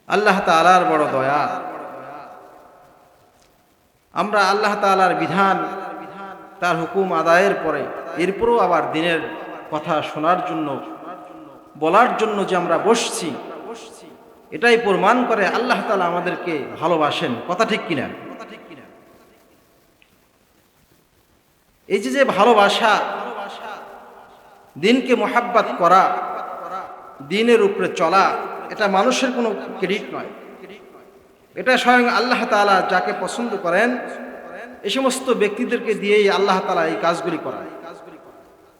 আল্লাহ তাআলার বড় দয়া। আমরা আল্লাহ তাআলার বিধান, তার হুকুম আদায়ের পরে এরপরও আবার দিনের কথা শোনার জন্য, বলার জন্য যে আমরা বসছি, এটাই প্রমাণ করে আল্লাহ তাআলা আমাদেরকে ভালোবাসেন। কথা ঠিক কিনা? এই যে ভালোবাসা, দিনকে মোহাব্বত করা, দিনের উপরে চলা, এটা মানুষের কোনো ক্রেডিট নয়। এটা স্বয়ং আল্লাহ তাআলা যাকে পছন্দ করেন এই সমস্ত ব্যক্তিদেরকে দিয়েই আল্লাহ তাআলা এই কাজগুলি করান।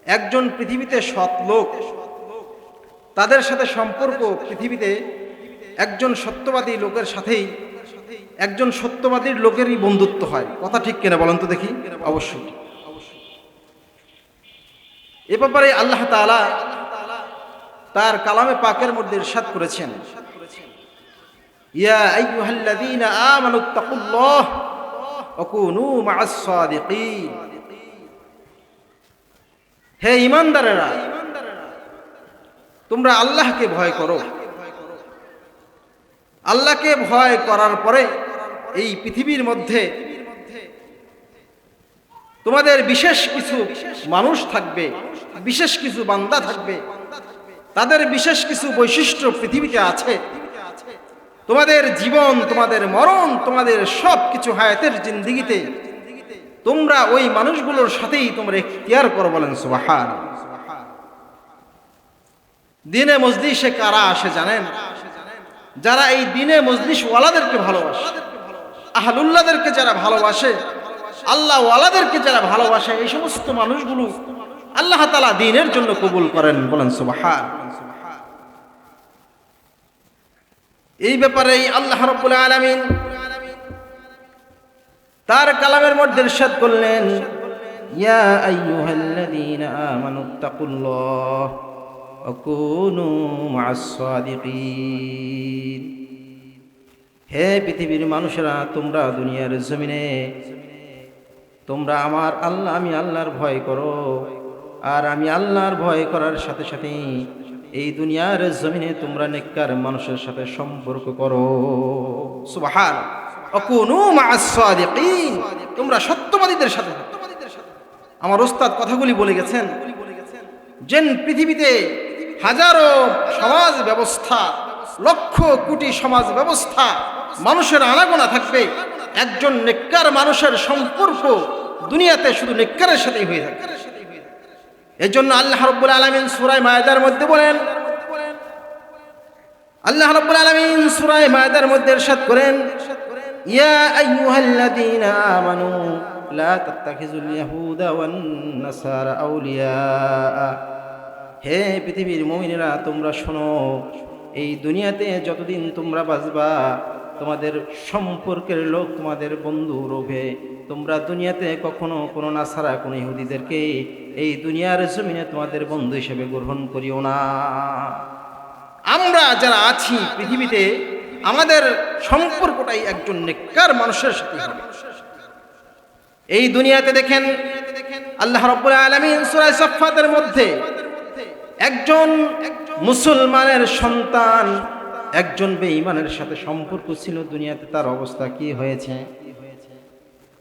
একজন পৃথিবীতে সৎ লোক, তাদের সাথে সম্পর্ক পৃথিবীতে একজন সত্যবাদী লোকের সাথেই একজন সত্যবাদীর লোকেরই বন্ধুত্ব হয়। কথা ঠিক কিনা বলেন তো দেখি? অবশ্যই। এ ব্যাপারে আল্লাহ তাআলা তার কালামে পাকের মধ্যে ইরশাদ করেছেন, ইয়া আইয়ুহাল্লাযীনা আমানুত্তাকুল্লাহ ওয়া কুনু মা'আস সাদিকিন। হে ঈমানদারেরা, তোমরা আল্লাহকে ভয় করো। আল্লাহকে ভয় করার পরে এই পৃথিবীর মধ্যে তোমাদের বিশেষ কিছু মানুষ থাকবে, বিশেষ কিছু বান্দা থাকবে, তাদের বিশেষ কিছু বৈশিষ্ট্য পৃথিবীতে আছে। তোমাদের জীবন, তোমাদের মরণ, তোমাদের সব কিছু হায়াতের জিন্দেগিতে তোমরা ওই মানুষগুলোর সাথেই তোমরা ইখতিয়ার করো। বলেন সুবহানাল্লাহ। দিনে মজলিসে কারা আসে জানেন? যারা এই দিনে মজলিস ওয়ালাদেরকে ভালোবাসে, আহলুল্লাহদেরকে যারা ভালোবাসে, আল্লাহ ওয়ালাদেরকে যারা ভালোবাসে, এই সমস্ত মানুষগুলো আল্লাহ তাআলা দ্বীনের জন্য কবুল করেন। বলেন সুবহানাল্লাহ। এই ব্যাপারে আল্লাহ রাব্বুল আলামিন তার কালামের মধ্যে ইরশাদ করলেন, ইয়া আইয়ুহাল্লাযীনা আমানুত্তাকুল্লাহ ওয়া কুনু মা'আস সাদিকিন। হে পৃথিবীর মানুষেরা, তোমরা দুনিয়ার জমিনে তোমরা আমার আল্লাহ, আমি আল্লাহর ভয় করো। আর আমি আল্লাহর ভয় করার সাথে সাথে এই দুনিয়ার জমিনে তোমরা নেককার মানুষের সাথে সম্পর্ক করো। সুবহানাল্লাহ। ওয়া কুনু মা'আস সাদিকিন, তোমরা সত্যবাদীদের সাথে। আমার ওস্তাদ কথাগুলি বলে গেছেন, যেন পৃথিবীতে হাজারো সমাজ ব্যবস্থা, লক্ষ কোটি সমাজ ব্যবস্থা, মানুষের আনাগোনা থাকবে, একজন নেককার মানুষের সম্পর্ক দুনিয়াতে শুধু নেককারের সাথেই হয়ে থাকে। এজন্য আল্লাহ রাব্বুল আলামিন সূরা মায়েদার মধ্যে বলেন, আল্লাহ রাব্বুল আলামিন সূরা মায়েদার মধ্যে ইরশাদ করেন, ইয়া আইয়ুহাল্লাযীনা আমানু লা তাত্তাখিযুল ইয়াহুদা ওয়ান নাসারা আউলিয়া। হে পৃথিবীর মুমিনেরা, তোমরা শোনো, এই দুনিয়াতে যতদিন তোমরা বাঁচবা, তোমাদের সম্পর্কের লোক, তোমাদের বন্ধু রূপে তোমরা দুনিয়াতে কখনো কোনো নাসারা, কোনো ইহুদিদেরকে এই দুনিয়ার জমিনে তোমাদের বন্ধু হিসেবে গ্রহণ করিও না। আমরা যারা আছি পৃথিবীতে, আমাদের সম্পর্কটাই একজন নেককার মানুষের সাথে হবে। এই দুনিয়াতে দেখেন আল্লাহ রাব্বুল আলামিন সূরা সাফফাতের মধ্যে একজন মুসলমানের সন্তান একজন বেঈমানের সাথে সম্পর্ক ছিল, দুনিয়াতে তার অবস্থা কি হয়েছে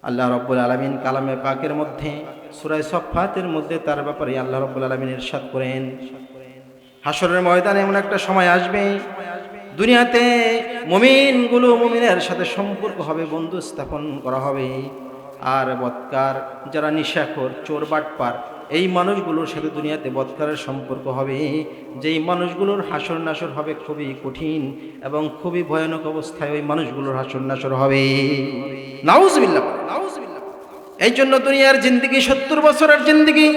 আল্লাহ রাব্বুল আলামিন কালামে পাকের মধ্যে সূরা সাফফাতের মধ্যে তার ব্যাপারে আল্লাহ রাব্বুল আলামিন ইরশাদ করেন, হাসরের ময়দানে এমন একটা সময় আসবে, দুনিয়াতে মুমিনগুলো মুমিনের সাথে সম্পর্ক হবে, বন্ধু স্থাপন করা হবে। আর বদকার, যারা নিশাখোর, চোর, বাটপার, এই মানুষগুলোর সাথে দুনিয়াতে বদকারের সম্পর্ক হবে। যেই মানুষগুলোর হাসর নাসর হবে খুবই কঠিন এবং খুবই ভয়ানক অবস্থায় ওই মানুষগুলোর হাসর নাসর হবে। নাউজুবিল্লাহ। এই জন্য দুনিয়ার জিন্দেগি 70 বছরের জিন্দেগি।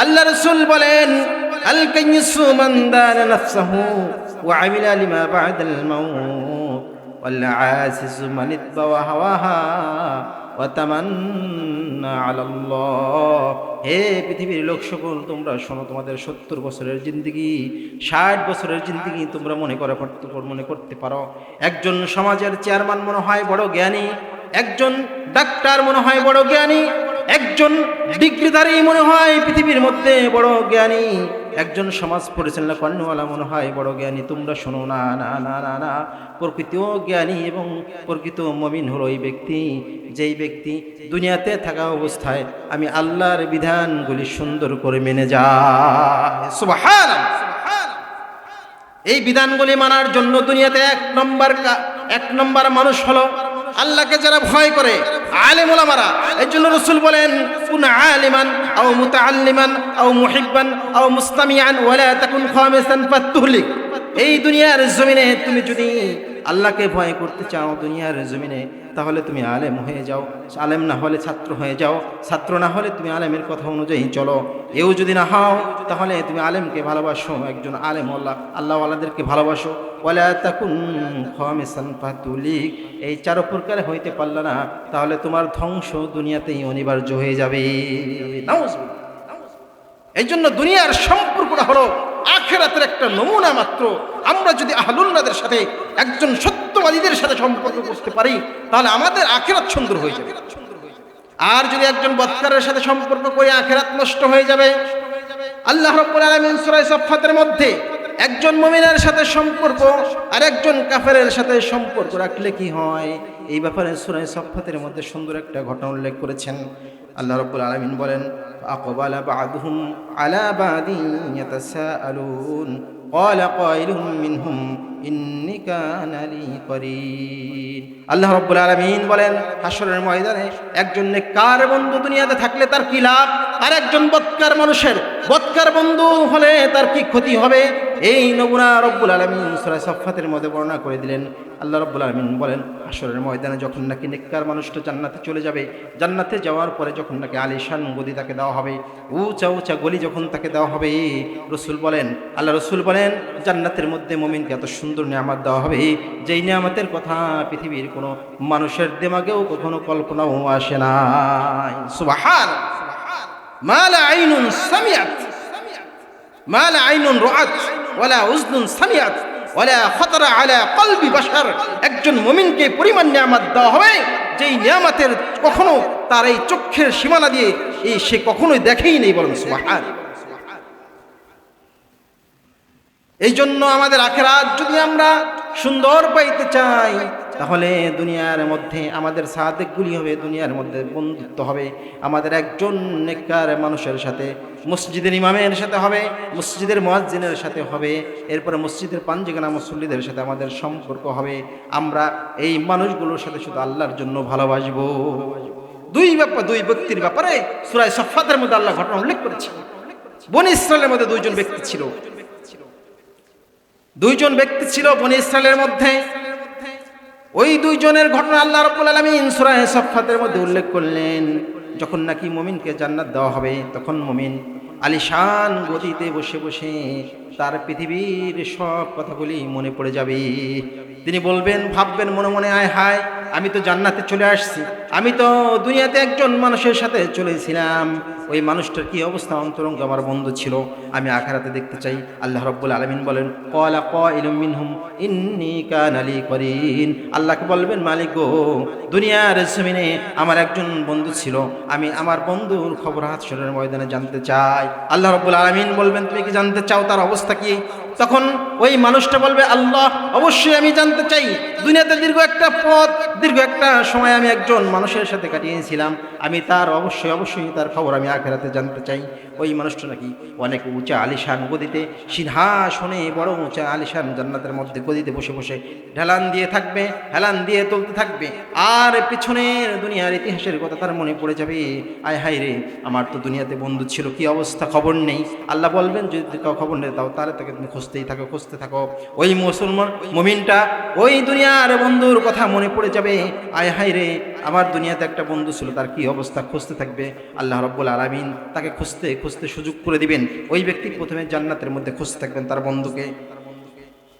আল্লাহ রাসূল বলেন, আল কাইয়্যিসু মান দানা নাফসাহু ওয়া আমিলা লিমা বা'দাল মাউত ওয়াল আযিজু মান ইত্তাবা হাওয়াহা ওয়া তামান্না আলাল্লাহ। হে পৃথিবীর লোক সকল, তোমরা শোনো, তোমাদের 70 বছরের জিন্দেগি, 60 বছরের জিন্দেগি তোমরা মনে করতে পারো। একজন সমাজের চেয়ারম্যান মনে হয় বড় জ্ঞানী, একজন ডাক্তার মনে হয় বড় জ্ঞানী, একজন ডিগ্রিধারী মনে হয় পৃথিবীর মধ্যে বড় জ্ঞানী, একজন সমাজ পরিচালনা কর্ণওয়ালা মনে হয় বড় জ্ঞানী। তোমরা শোনো, না না না না না, প্রকৃত জ্ঞানী এবং প্রকৃত মুমিন হলো এই ব্যক্তি, যেই ব্যক্তি দুনিয়াতে থাকা অবস্থায় আমি আল্লাহর বিধানগুলি সুন্দর করে মেনে যায়। সুবহানাল্লাহ। এই বিধানগুলি মানার জন্য দুনিয়াতে এক নম্বর মানুষ হলো আল্লাহকে যারা ভয় করে, আলেম ওলামারা। এই জন্য রাসূল বলেন, কুন আলিমান আও মুতাআল্লিমান আও মুহিব্বান আও মুস্তামিআন ওয়ালা তাকুন খামিসান ফাতুহলিক। এই দুনিয়ার জমিনে তুমি যদি আল্লাহকে ভয় করতে চাও দুনিয়ার জমিনে, তাহলে তুমি আলেম হয়ে যাও, আলেম না হলে ছাত্র হয়ে যাও, ছাত্র না হলে তুমি আলেমের কথা অনুযায়ী চলো। এও যদি না হও তাহলে তুমি আলেমকে ভালোবাসো, একজন আলেম আল্লাহওয়ালাদেরকে ভালোবাসো। ওয়ালা তাকুন খামিসান ফাতুহলিক। এই চার প্রকার হইতে পারলে না, তাহলে তোমার ধ্বংস দুনিয়াতেই অনিবার্য হয়ে যাবে। নাউজুবিল্লাহ। এই জন্য দুনিয়ার সম্পর্কটা হলো আখিরাতের একটা নমুনা মাত্র। আমরা যদি আহলুল্লাহদের সাথে, একজন সত্যবাদীদের সাথে সম্পর্ক করতে পারি, তাহলে আমাদের আখিরাত সুন্দর হয়ে যাবে। আর যদি একজন বদকারের সাথে সম্পর্ক করে, আখিরাত নষ্ট হয়ে যাবে। আল্লাহ রাব্বুল আলামিন সূরা সাফফাতের মধ্যে একজন মুমিনের সাথে সম্পর্ক আর একজন কাফেরের সাথে সম্পর্ক রাখলে কি হয়, এই ব্যাপারে সূরা সাফফাতের মধ্যে সুন্দর একটা ঘটনা উল্লেখ করেছেন। আল্লাহ রাব্বুল আলামিন বলেন, আকাবালা বা'দুহুম আলা বা'দিন ইয়াতাসাআলুন ক্বালা কাইলুম মিনহুম ইন্নী কানা লি করিন। আল্লাহ রাব্বুল আলামিন বলেন, হাশরের ময়দানে একজন নেককার বন্ধু দুনিয়াতে থাকলে তার কি লাভ, আর একজন বদকার মানুষের বদকার বন্ধু হলে তার কি ক্ষতি হবে, এই নমুনা রব্বুল আলামিন সূরা সাফফাতের মধ্যে বর্ণনা করে দিলেন। আল্লাহ রাব্বুল আলামিন বলেন, হাশরের ময়দানে যখন নাকি নেককার মানুষটা জান্নাতে চলে যাবে, জান্নাতে যাওয়ার পরে যখন নাকি আলিশান গদি তাকে দেওয়া হবে, উঁচা উঁচা গলি যখন তাকে দেওয়া হবে, আল্লাহ রসুল বলেন জান্নাতের মধ্যে মুমিনকে এত সুন্দর নিয়ামত দেওয়া হবে, যেই নিয়ামতের কথা পৃথিবীর কোনো মানুষের দিমাগেও কখনো কল্পনাও আসে নাই। সুবহানাল্লাহ। মা লা আইনুন সামিআত মা লা আইনুন রাআত ওয়ালা উযনুন সামিআত ওয়ালা খাতারা আলা কলবি বাশার। একজন মুমিনকে পরিমাণ নিয়ামত দেওয়া হবে, যেই নিয়ামতের কখনো তার এই চোখের সীমানা দিয়ে সে কখনোই দেখেই নেই। বলেন সুবহানাল্লাহ। এই জন্য আমাদের আখিরাত যদি আমরা সুন্দর পাইতে চাই, তাহলে দুনিয়ার মধ্যে আমাদের সাদেকগুলি হবে, দুনিয়ার মধ্যে বন্ধুত্ব হবে আমাদের একজন নেককার মানুষের সাথে, মসজিদের ইমামের সাথে হবে, মসজিদের মুয়াজ্জিনের সাথে হবে, এরপরে মসজিদের পাঞ্জিগানা মুসল্লিদের সাথে আমাদের সম্পর্ক হবে। আমরা এই মানুষগুলোর সাথে শুধু আল্লাহর জন্য ভালোবাসবো। দুই ব্যক্তির ব্যাপারে সূরা সাফফাতের মধ্যে আল্লাহ ঘটনা উল্লেখ করেছেন। বনী ইসরায়েলের মধ্যে দুইজন ব্যক্তি ছিল বনী ইসরায়েলের মধ্যে। ওই দুইজনের ঘটনা আল্লাহ রাব্বুল আলামিন সূরা সাফফাতের মধ্যে উল্লেখ করলেন। যখন নাকি মুমিনকে জান্নাত দেওয়া হবে, তখন মুমিন আলিশান গদিতে বসে বসে তার পৃথিবীর সব কথাগুলি মনে পড়ে যাবে। তিনি বলবেন, ভাববেন মনে মনে, আয় হায়, আমি তো জান্নাতে চলে আসছি, আমি তো দুনিয়াতে একজন মানুষের সাথে চলেছিলাম, ওই মানুষটার কি অবস্থা, অন্তরঙ্গ আমার বন্ধু ছিল, আমি আখিরাতে দেখতে চাই। আল্লাহ রাব্বুল আলামিন বলেন, ক্বালা কাইলুম মিনহুম ইন্নী কানা লি করিন। আল্লাহকে বলবেন, মালিক গো, দুনিয়ার জমিনে আমার একজন বন্ধু ছিল, আমি আমার বন্ধুর খবর হাশরের ময়দানে জানতে চাই। আল্লাহ রাব্বুল আলামিন বলবেন, তুমি কি জানতে চাও তার অবস্থা কি? তখন ওই মানুষটা বলবে, আল্লাহ, অবশ্যই আমি জানতে চাই। দুনিয়াতে দীর্ঘ একটা সময় আমি একজন মানুষের সাথে কাটিয়েছিলাম, আমি তার অবশ্যই তার খবর আমি আখিরাতে জানতে চাই। ওই মানুষটা নাকি অনেক উঁচা আলিশান গদিতে, সিংহাসনে বড় উঁচা আলিশান জান্নাতের মধ্যে গদিতে বসে বসে হেলান দিয়ে তুলতে থাকবে, আর পিছনের দুনিয়ার ইতিহাসের কথা তার মনে পড়ে যাবে। আয় হায় রে, আমার তো দুনিয়াতে বন্ধু ছিল, কি অবস্থা, খবর নেই। আল্লাহ বলবেন, যদি খবর নেই তাও তাহলে তাকে তুমি খুঁজতে থাকো। ওই মুমিনটা ওই দুনিয়ার বন্ধুর কথা মনে পড়ে যাবে, আয় হায় রে, আমার দুনিয়াতে একটা বন্ধু ছিল, তার কি অবস্থা, খুঁজতে থাকবে। আল্লাহ রাব্বুল আলামিন তাকে খুঁজতে সুযোগ করে দিবেন। ওই ব্যক্তি প্রথমে জান্নাতের মধ্যে খুঁজতে থাকবেন তার বন্ধুকে।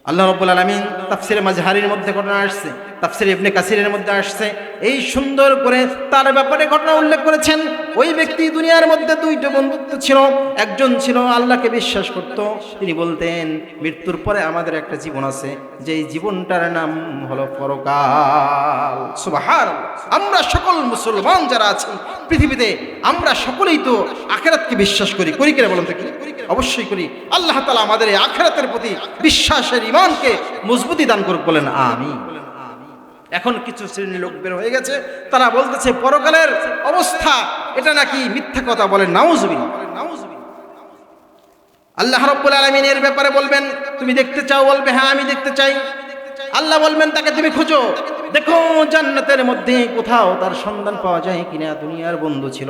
আল্লাহ রাব্বুল আলামিন তাফসীরে মাজহারির মধ্যে ঘটনা আসছে, তাফসীর ইবনে কাসিরের মধ্যে আসছে, এই সুন্দর করে তার ব্যাপারে ঘটনা উল্লেখ করেছেন। ওই ব্যক্তি দুনিয়ার মধ্যে দুইটা বন্ধুত্ব ছিল। একজন ছিল আল্লাহকে বিশ্বাস করত, তিনি বলতেন মৃত্যুর পরে আমাদের একটা জীবন আছে, যেই জীবনটার নাম হলো পরকাল। সুবহানাল্লাহ। আমরা সকল মুসলমান যারা আছি পৃথিবীতে, আমরা সকলেই তো আখিরাতকে বিশ্বাস করি, করি কিনা বলেন তো? অবশ্যই করি। আল্লাহ তাআলা আমাদের এই আখিরাতের প্রতি বিশ্বাসের ঈমানকে মজবুতি দান করুক, বলেন আমিন। এখন কিছু শ্রেণীর লোক বের হয়ে গেছে, তারা বলতেছে পরকালের অবস্থা এটা নাকি মিথ্যা কথা, বলেন নাউজুবিল্লাহ। আল্লাহ রাব্বুল আলামিন এর ব্যাপারে বলবেন তুমি দেখতে চাও, বলবে হ্যাঁ আমি দেখতে চাই। আল্লাহ বলবেন তাকে তুমি খোঁজো, দেখো জান্নাতের মধ্যে কোথাও তার সন্ধান পাওয়া যায় কিনা। দুনিয়ার বন্ধু ছিল,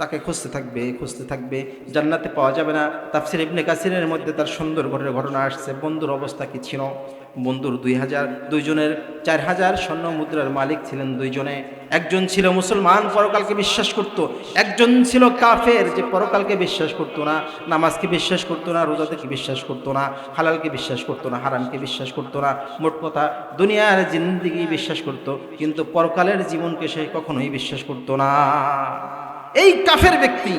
তাকে খুঁজতে থাকবে, খুঁজতে থাকবে, জান্নাতে পাওয়া যাবে না। তাফসীর ইবনে কাসিরের মধ্যে তার সুন্দর ঘটনা আসছে। বন্ধুর অবস্থা কি ছিল? বন্ধুর 2,000 4,000 স্বর্ণ মুদ্রার মালিক ছিলেন দুইজনে। একজন ছিল মুসলমান, পরকালকে বিশ্বাস করত। একজন ছিল কাফের, যে পরকালকে বিশ্বাস করতো না, নামাজকে বিশ্বাস করতো না, রোজাকে বিশ্বাস করতো না, হালালকে বিশ্বাস করতো না, হারামকে বিশ্বাস করতো না। মোট কথা দুনিয়ার জিন্দেগি বিশ্বাস করত, কিন্তু পরকালের জীবনকে সে কখনোই বিশ্বাস করতো না। এই কাফের ব্যক্তি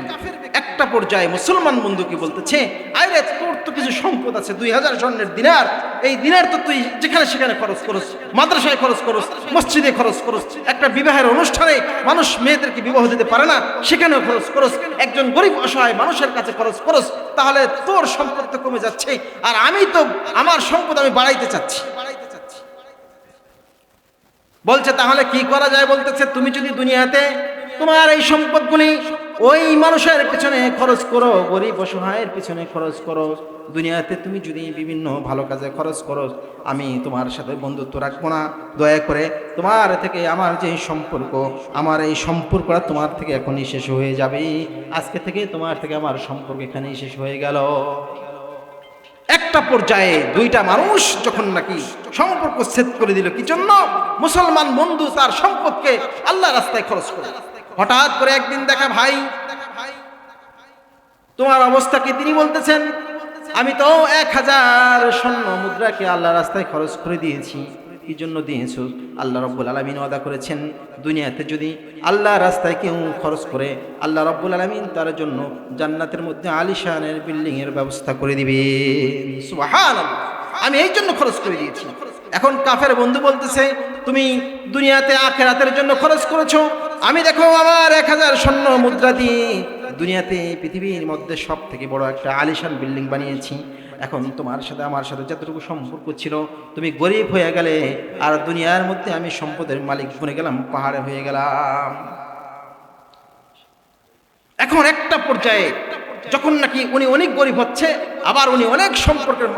একটা পর্যায়ে মুসলমান বন্ধুকে বলতেছে, আরে তোর তো কিছু সম্পদ আছে, 2,000 স্বর্ণের দিনার, এই দিনার তো তুই যেখানে সেখানে খরচ করস, মাদ্রাসায় খরচ করস, মসজিদে খরচ করস, একটা বিবাহের অনুষ্ঠানে মানুষ মেয়েদেরকে বিবাহ দিতে পারে না সেখানেও খরচ করস, একজন গরিব অসহায় মানুষের কাছে খরচ করস, তাহলে তোর সম্পদ তো কমে যাচ্ছে, আর আমি তো আমার সম্পদ আমি বাড়াইতে চাচ্ছি। বলছে তাহলে কি করা যায়? বলতেছে তুমি যদি দুনিয়াতে তোমার এই সম্পদগুলি ওই মানুষের পিছনে খরচ করো, গরিব অসহায়ের পিছনে খরচ করো, দুনিয়াতে তুমি যদি বিভিন্ন ভালো কাজে খরচ করো, আমি তোমার সাথে বন্ধুত্ব রাখবো না। দয়া করে তোমার থেকে আমার যে সম্পর্ক, আমার এই সম্পর্কটা তোমার থেকে এখনই শেষ হয়ে যাবে। আজকে থেকে তোমার থেকে আমার সম্পর্ক এখানেই শেষ হয়ে গেল। একটা পর্যায়ে দুইটা মানুষ যখন নাকি সম্পর্ক ছেদ করে দিল, কি জন্য? মুসলমান বন্ধু তার সম্পদকে আল্লাহ রাস্তায় খরচ করে। হঠাৎ করে একদিন দেখা, ভাই তোমার অবস্থা কি? তিনি বলতেছেন আমি তো 1,000 স্বর্ণ মুদ্রাকে আল্লাহ রাস্তায় খরচ করে দিয়েছি। কি জন্য দিয়েছো? আল্লাহ রাব্বুল আলামিন ওয়াদা করেছেন দুনিয়াতে যদি আল্লাহ রাস্তায় কেউ খরচ করে, আল্লাহ রাব্বুল আলামিন তার জন্য জান্নাতের মধ্যে আলিশানের বিল্ডিং এর ব্যবস্থা করে দিবেন। সুবহানাল্লাহ। আমি এই জন্য খরচ করে দিয়েছি। এখন কাফের বন্ধু বলতেছে তুমি দুনিয়াতে আখিরাতের জন্য খরচ করেছো, আমি দেখো আমার 1,000 স্বর্ণ মুদ্রা দিয়ে দুনিয়াতে পৃথিবীর মধ্যে সব থেকে বড় একটা আলিশান বিল্ডিং বানিয়েছি। এখন তোমার সাথে আমার সাথে যতটুকু সম্পর্ক ছিল, তুমি গরিব হয়ে গেলে, আর দুনিয়ার মধ্যে আমি সম্পদের মালিক বনে গেলাম, পাহাড়ে হয়ে গেলাম। এখন একটা পর্যায়ে যখন নাকি উনি অনেক গরিব হচ্ছে, আবার উনি অনেক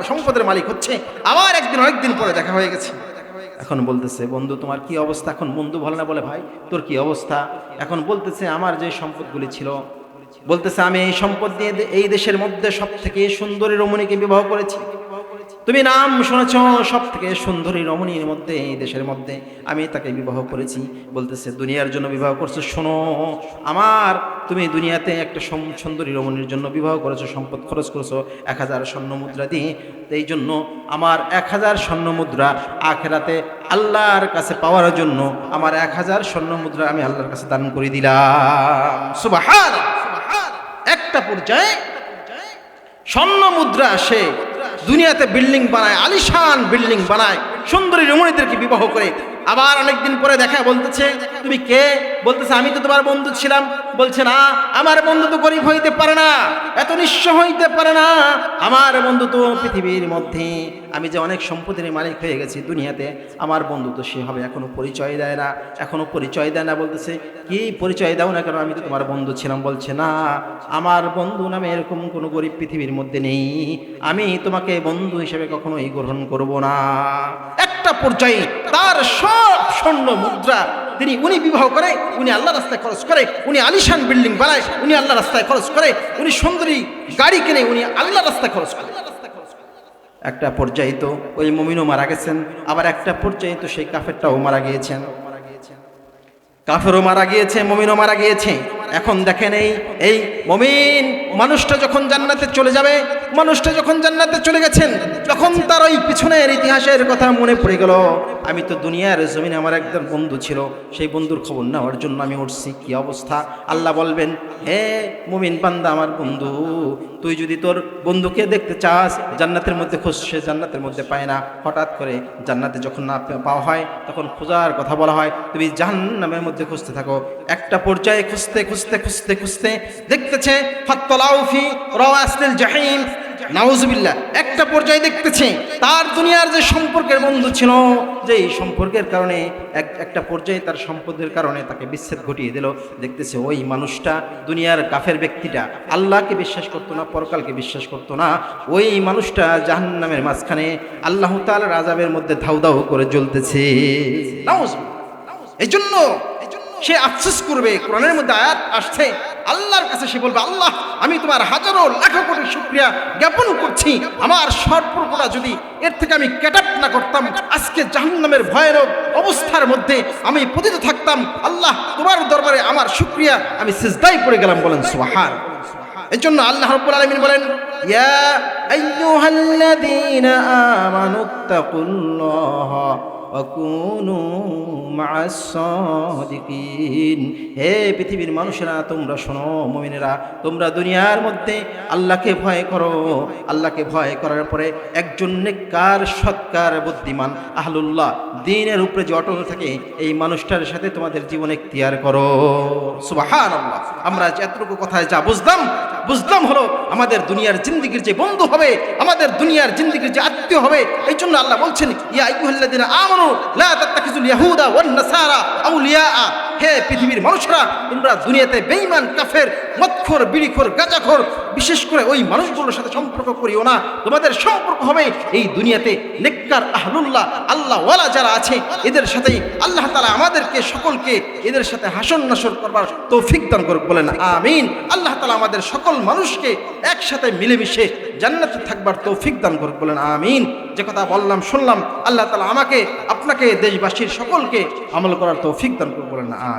সম্পদের মালিক হচ্ছে, আবার অনেকদিন পরে দেখা হয়ে গেছে। এখন বলতেছে বন্ধু তোমার কি অবস্থা? এখন বন্ধু বলে না, বলে ভাই তোর কি অবস্থা? এখন বলতেছে আমার যে সম্পদগুলি ছিল, বলতেছে আমি এই সম্পদ দিয়ে এই দেশের মধ্যে সব থেকে সুন্দরী রমণীকে বিবাহ করেছি। তুমি নাম শুনেছ, সব থেকে সুন্দরী রমণীর মধ্যে এই দেশের মধ্যে আমি তাকে বিবাহ করেছি। বলতেছে দুনিয়ার জন্য বিবাহ করছো? শোনো আমার, তুমি দুনিয়াতে একটা সুন্দরী রমণীর জন্য বিবাহ করেছো, সম্পদ খরচ করেছো 1,000 স্বর্ণ মুদ্রা দিয়ে, এই জন্য আমার 1,000 স্বর্ণ মুদ্রা আখিরাতে আল্লাহর কাছে পাওয়ার জন্য আমার 1,000 স্বর্ণ মুদ্রা আমি আল্লাহর কাছে দান করে দিলাম। সুবহানাল্লাহ। একটা পর্যায়ে স্বর্ণ মুদ্রা সে দুনিয়াতে বিল্ডিং বানায়, আলিশান বিল্ডিং বানায়, সুন্দরী রমণীদেরকে বিবাহ করে। আবার অনেকদিন পরে দেখা, বলতেছে তুমি কে? বলতেছে আমি তো তোমার বন্ধু ছিলাম। বলছে না, আমার বন্ধু তো গরিব হইতে পারে না, এত নিঃস্ব হইতে পারে না, আমার বন্ধু তো পৃথিবীর মধ্যে আমি যে অনেক সম্পদের মালিক হয়ে গেছি দুনিয়াতে, আমার বন্ধু তো সে হবে এখনো পরিচয় দেয় না, এখনো পরিচয় দেয় না। বলতেছে কি পরিচয় দাও না কেন? আমি তো তোমার বন্ধু ছিলাম। বলছে না, আমার বন্ধু নামে এরকম কোনো গরিব পৃথিবীর মধ্যে নেই, আমি তোমাকে বন্ধু হিসেবে কখনোই গ্রহণ করব না। একটা পর্যায়ে তার সব স্বর্ণ মুদ্রা উনি বিবাহ করে, উনি আল্লাহ রাস্তায় খরচ করে, উনি আলিশান বিল্ডিং বানায়, উনি আল্লাহ রাস্তায় খরচ করে, উনি সুন্দরী গাড়ি কিনে উনি আল্লাহ রাস্তায় খরচ করে। একটা পর্যায়ে তো ওই মুমিনও মারা গেছেন, আবার একটা পর্যায়ে তো সেই কাফেরটাও মারা গিয়েছেন। কাফেরও মারা গিয়েছে, মুমিনও মারা গিয়েছে। এখন দেখেন এই মুমিন মানুষটা যখন জান্নাতে চলে যাবে, মানুষটা যখন জান্নাতে চলে গেছেন, তখন তার ওই পিছনের ইতিহাসের কথা মনে পড়ে গেল। আমি তো দুনিয়ার জমিনে আমার একজন বন্ধু ছিল, সেই বন্ধুর খবর নেওয়ার জন্য আমি উঠছি, কি অবস্থা। আল্লাহ বলবেন, হে মুমিন বান্দা আমার বন্ধু, তুই যদি তোর বন্ধুকে দেখতে চাস জান্নাতের মধ্যে খোঁজ, সে জান্নাতের মধ্যে পায় না। হঠাৎ করে জান্নাতে যখন না পাওয়া হয় তখন খোঁজার কথা বলা হয়, তুমি জাহান্নামের মধ্যে খুঁজতে থাকো। একটা পর্যায়ে খুঁজতে খুঁজতে খুঁজতে খুঁজতে দেখতেছে ফাত্তালাউ ফি রাওয়াসিল জাহিম, নাউজুবিল্লাহ, একটা পর্যায়ে দেখতেছে তার দুনিয়ার যে সম্পর্কের বন্ধু ছিল, যেই সম্পর্কের কারণে একটা পর্যায়ে তার সম্পদের কারণে তাকে বিচ্ছেদ ঘটিয়ে দিল, দেখতেছে ওই মানুষটা, দুনিয়ার কাফের ব্যক্তিটা আল্লাহকে বিশ্বাস করতো না, পরকালকে বিশ্বাস করতো না, ওই মানুষটা জাহান্নামের মাঝখানে আল্লাহ তাআলার আযাবের মধ্যে ধাউ ধাউ করে জ্বলতেছে। নাউজুবিল্লাহ। এই জন্য সে আফসোস করবে। কোরআনের মধ্যে আয়াত আসছে, আল্লাহর কাছে সে বলবে, আল্লাহ আমি তোমার হাজারো লাখো কোটি শুকরিয়া জ্ঞাপন করছি, আমার সম্পর্কটা যদি এর থেকে আমি ক্যাটাপ না করতাম, আজকে জাহান্নামের ভয়ানক অবস্থার মধ্যে আমি পতিত থাকতাম। আল্লাহ তোমার দরবারে আমার শুকরিয়া, আমি সিজদায় পড়ে গেলাম। বলেন সুবহান। এই জন্য আল্লাহ রাব্বুল আলামিন বলেন, ইয়া আইয়ুহাল্লাযীনা আমানুত্তাকুল্লাহা ওয়া কুনু মা'আস সাদিকিন। হে পৃথিবীর মানুষেরা, তোমরা শোনো, মুমিনেরা, তোমরা দুনিয়ার মধ্যে আল্লাহকে ভয় করো। আল্লাহকে ভয় করার পরে একজন নেককার, সৎকার, বুদ্ধিমান, আহলুল্লাহ, দ্বীনের উপরে যে অটল থাকে, এই মানুষটার সাথে তোমাদের জীবন ইখতিয়ার করো। সুবহানাল্লাহ। আমরা এতটুকু কথায় যা বুঝলাম হলো আমাদের দুনিয়ার জিন্দেগির যে বন্ধু হবে, আমাদের দুনিয়ার জিন্দেগির যে আত্মীয় হবে। এই জন্য আল্লাহ বলছেন, ইয়া আইয়ুহাল্লাযীনা আমানু লা তাত্তাখিযুল ইয়াহুদা ওয়ান নাসারা আউলিয়া। হে পৃথিবীর মানুষরা, তোমরা দুনিয়াতে বেঈমান, কাফের, মদখোর, বিড়িখোর, গাঁজাখোর, বিশেষ করে ওই মানুষগুলোর সাথে সম্পর্ক করিও না। তোমাদের সম্পর্ক হবে এই দুনিয়াতে নেককার, আহলুল্লাহ, আল্লাহ ওয়ালা যারা আছে, এদের সাথেই আল্লাহ তাআলা আমাদেরকে সকলকে এদের সাথে হাসন নাসর করবার তৌফিক দান করুক। বলেন আমিন। আল্লাহ তাআলা আমাদের সকল মানুষকে একসাথে মিলেমিশে জান্নাতে থাকবার তৌফিক দান করুক। বলেন আমিন। যে কথা বললাম শুনলাম, আল্লাহ তাআলা আমাকে, আপনাকে, দেশবাসীর সকলকে আমল করার তৌফিক দান করুক। বলেন আমিন।